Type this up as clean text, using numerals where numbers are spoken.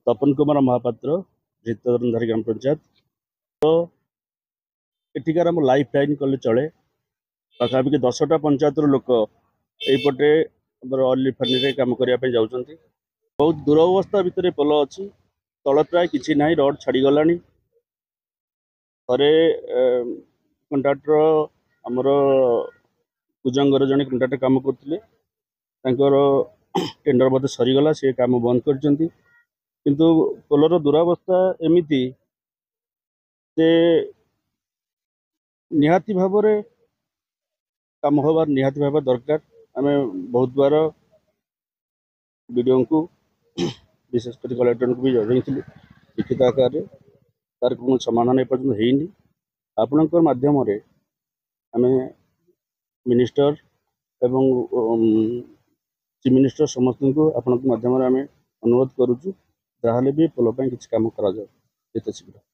तपन कुमार महापात्र जितरंधारी ग्राम पंचायत एठिकार आम life line कले चले पाखापाखि 10टा पंचायत लोक यपटे अली कम करने जाऊँच बहुत दुरवस्था भितर पोल अच्छी तल प्राय कि ना रड छाड़गला थे कंट्राक्टर आमर कुजंगर जड़े कंट्राक्टर काम करते टेंडर मत सरीगला से काम बंद कर किंतु पोलर दुरावस्था एमती से निहाती भाव काम हबार निहाती भाव दरकार आम बहुत बार वीडियो को विशेषकर कलेक्टर को भी जन लिखित आकार तार कौन समाधान एपर्तंत होनी आपण माध्यम आम मिनिस्टर एवं चीफ मिनिस्टर समस्त को आपण माध्यम आम अनुरोध करुचु जहाँ भी पोल किसी कम करा जिते शीघ्र।